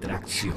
Tracción.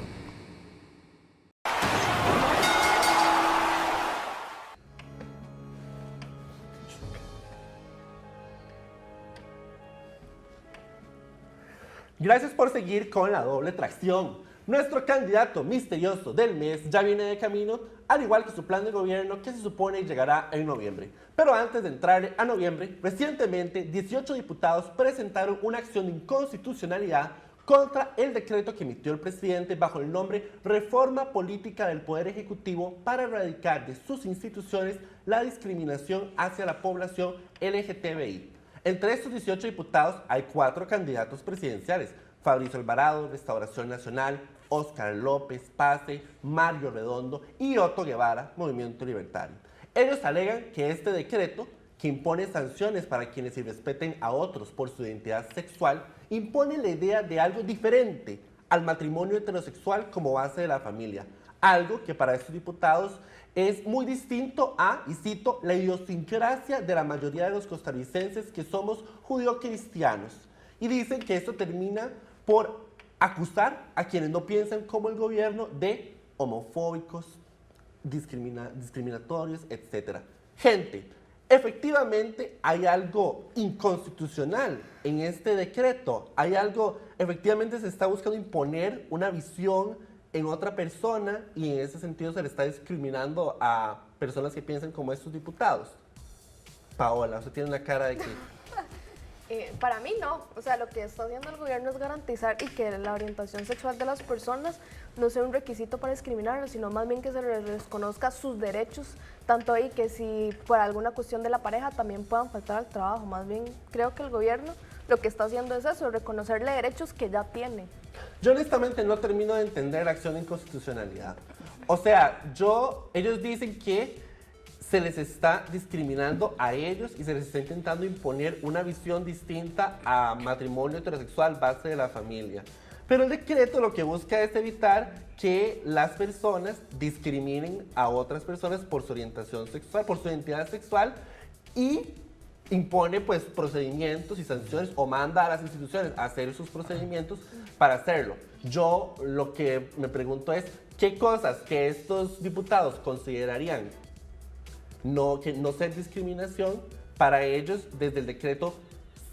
Gracias por seguir con la doble tracción. Nuestro candidato misterioso del mes ya viene de camino, al igual que su plan de gobierno que se supone llegará en noviembre. Pero antes de entrar a noviembre, recientemente 18 diputados presentaron una acción de inconstitucionalidad contra el decreto que emitió el presidente bajo el nombre Reforma Política del Poder Ejecutivo para erradicar de sus instituciones la discriminación hacia la población LGTBI. Entre estos 18 diputados hay 4 candidatos presidenciales: Fabricio Alvarado, Restauración Nacional; Óscar López, PACE; Mario Redondo y Otto Guevara, Movimiento Libertario. Ellos alegan que este decreto, que impone sanciones para quienes irrespeten a otros por su identidad sexual, impone la idea de algo diferente al matrimonio heterosexual como base de la familia. Algo que para estos diputados es muy distinto a, y cito, la idiosincrasia de la mayoría de los costarricenses que somos judío-cristianos. Y dicen que esto termina por acusar a quienes no piensan como el gobierno de homofóbicos, discriminatorios, etc. Gente, efectivamente hay algo inconstitucional en este decreto. Hay algo, efectivamente se está buscando imponer una visión en otra persona y en ese sentido se le está discriminando a personas que piensan como estos diputados. Paola, usted tiene una cara de que... Para mí no, o sea, lo que está haciendo el gobierno es garantizar y que la orientación sexual de las personas no sea un requisito para discriminarlos, sino más bien que se les reconozca sus derechos, tanto ahí que si por alguna cuestión de la pareja también puedan faltar al trabajo. Más bien creo que el gobierno lo que está haciendo es eso, reconocerle derechos que ya tiene. Yo honestamente no termino de entender la acción de inconstitucionalidad. O sea, ellos dicen que se les está discriminando a ellos y se les está intentando imponer una visión distinta a matrimonio heterosexual base de la familia. Pero el decreto lo que busca es evitar que las personas discriminen a otras personas por su orientación sexual, por su identidad sexual, y impone pues procedimientos y sanciones o manda a las instituciones a hacer sus procedimientos para hacerlo. Yo lo que me pregunto es qué cosas que estos diputados considerarían que no ser discriminación, para ellos desde el decreto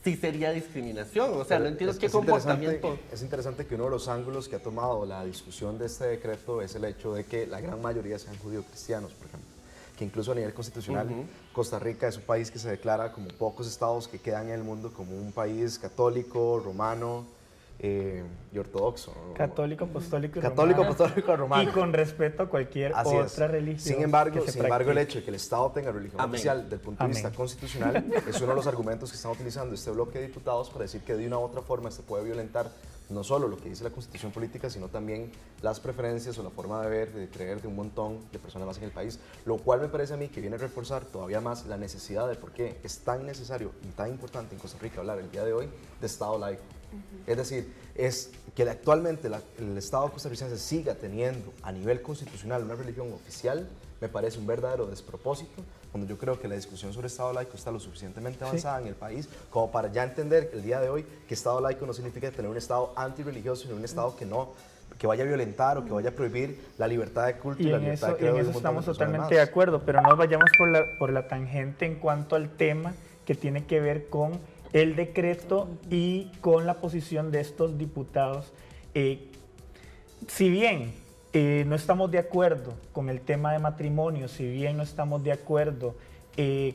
sí sería discriminación. O sea, no entiendo qué comportamiento. Es interesante que uno de los ángulos que ha tomado la discusión de este decreto es el hecho de que la gran mayoría sean judío-cristianos, por ejemplo. Que incluso a nivel constitucional, Costa Rica es un país que se declara como pocos estados que quedan en el mundo como un país católico, romano y ortodoxo. Católico, apostólico y romano. Y con respeto a cualquier otra religión. Sin embargo, el hecho de que el Estado tenga religión oficial desde el punto de vista constitucional es uno de los argumentos que están utilizando este bloque de diputados para decir que de una u otra forma se puede violentar no solo lo que dice la Constitución política, sino también las preferencias o la forma de ver, de creer de un montón de personas más en el país, lo cual me parece a mí que viene a reforzar todavía más la necesidad de por qué es tan necesario y tan importante en Costa Rica hablar el día de hoy de Estado laico. Es decir, es que actualmente el Estado costarricense siga teniendo a nivel constitucional una religión oficial, me parece un verdadero despropósito, cuando yo creo que la discusión sobre Estado laico está lo suficientemente avanzada en el país como para ya entender el día de hoy que Estado laico no significa tener un Estado antirreligioso, sino un Estado que vaya a violentar o que vaya a prohibir la libertad de culto y la libertad de credo. Y en eso estamos totalmente de acuerdo, pero no vayamos por la tangente en cuanto al tema que tiene que ver con el decreto y con la posición de estos diputados. Si bien no estamos de acuerdo con el tema de matrimonio, si bien no estamos de acuerdo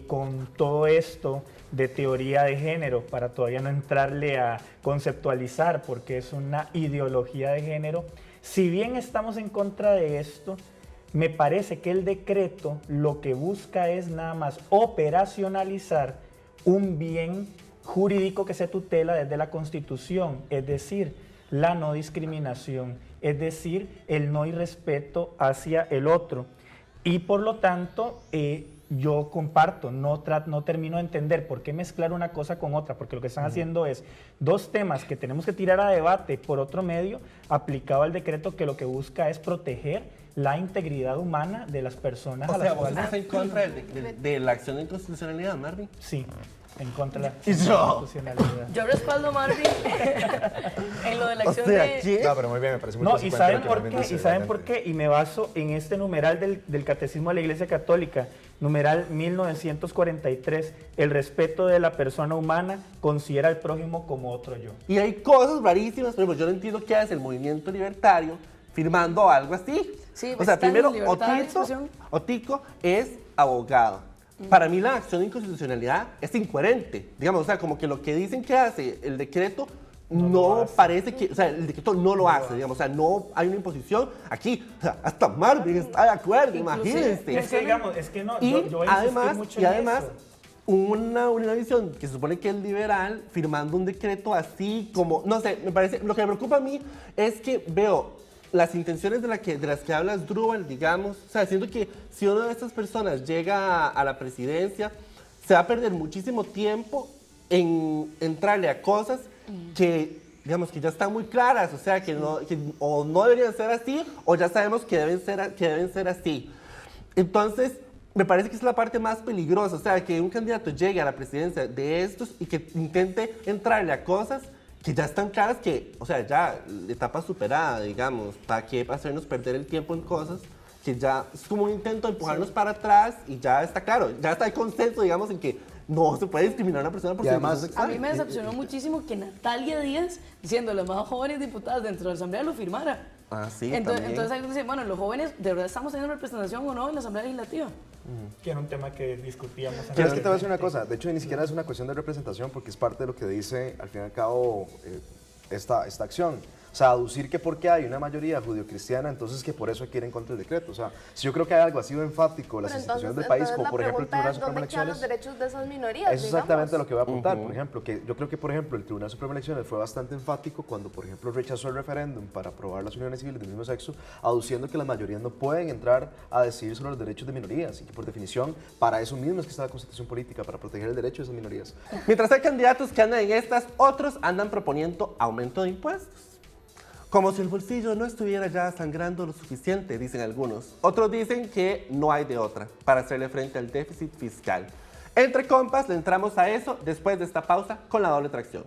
con todo esto de teoría de género, para todavía no entrarle a conceptualizar porque es una ideología de género, si bien estamos en contra de esto, me parece que el decreto lo que busca es nada más operacionalizar un bien jurídico que se tutela desde la Constitución, es decir, la no discriminación, es decir, el no irrespeto hacia el otro. Y por lo tanto, yo comparto, no termino de entender por qué mezclar una cosa con otra, porque lo que están haciendo es dos temas que tenemos que tirar a debate por otro medio, aplicado al decreto que lo que busca es proteger la integridad humana de las personas. O sea, ¿vos estás en contra de la acción de inconstitucionalidad, Marvin? Sí. En contra de la Y yo. constitucionalidad. Yo respaldo a Marvin en lo de la O acción sea, de... ¿qué? No, pero muy bien, me parece muy No, ¿y consecuente saben lo que por Marvin qué? dice, ¿Y saben por realmente. qué? Y me baso en este numeral del Catecismo de la Iglesia Católica, numeral 1943. El respeto de la persona humana considera al prójimo como otro yo. Y hay cosas rarísimas, por ejemplo, yo no entiendo qué hace el movimiento libertario firmando algo así. Sí, o sea, está en primero, libertad de expresión. Otico es abogado. Para mí la acción de inconstitucionalidad es incoherente. Digamos, o sea, como que lo que dicen que hace el decreto no parece que, o sea, el decreto no lo hace, digamos, o sea, no hay una imposición aquí, o sea, hasta Marvin está de acuerdo, imagínense. Es que, digamos, es que no, Y yo voy a insistir además, mucho y en además eso. una visión que se supone que es liberal, firmando un decreto así como, no sé, me parece, lo que me preocupa a mí es que veo las intenciones de las que habla Asdrúbal, digamos, o sea, siento que si una de estas personas llega a la presidencia, se va a perder muchísimo tiempo en entrarle a cosas que, digamos, que ya están muy claras, o sea, que o no deberían ser así, o ya sabemos que deben ser así. Entonces, me parece que es la parte más peligrosa, o sea, que un candidato llegue a la presidencia de estos y que intente entrarle a cosas que ya están claras que, o sea, ya etapa superada, digamos, ¿para qué hacernos perder el tiempo en cosas que ya es como un intento de empujarnos para atrás y ya está claro, ya está el consenso, digamos, en que no se puede discriminar a una persona por Y su además, orientación A sexual? mí me decepcionó muchísimo que Natalia Díaz, siendo las más jóvenes diputadas dentro de la Asamblea, lo firmara. Ah, sí, Entonces también. ahí dicen, bueno, los jóvenes, ¿de verdad estamos teniendo representación o no en la Asamblea Legislativa? Que era un tema que discutíamos. Pero es que te voy a decir una cosa, de hecho ni siquiera es una cuestión de representación porque es parte de lo que dice al fin y al cabo esta acción. O sea, aducir que porque hay una mayoría judio-cristiana, entonces que por eso hay que ir en contra del decreto. O sea, si yo creo que hay algo así de enfático, las Pero instituciones del entonces país, como la por ejemplo el pregunta Tribunal es, Supremo de ¿dónde quedan los Elecciones, derechos de esas minorías? eso es exactamente digamos? lo que voy a apuntar. Por ejemplo, que yo creo que por ejemplo el Tribunal Supremo de Elecciones fue bastante enfático cuando por ejemplo rechazó el referéndum para aprobar las uniones civiles del mismo sexo, aduciendo que las mayorías no pueden entrar a decidir sobre los derechos de minorías y que por definición para eso mismo es que está la Constitución política, para proteger el derecho de esas minorías. Mientras hay candidatos que andan en estas, otros andan proponiendo aumento de impuestos. Como si el bolsillo no estuviera ya sangrando lo suficiente, dicen algunos. Otros dicen que no hay de otra para hacerle frente al déficit fiscal. Entre compas, le entramos a eso después de esta pausa con la doble tracción.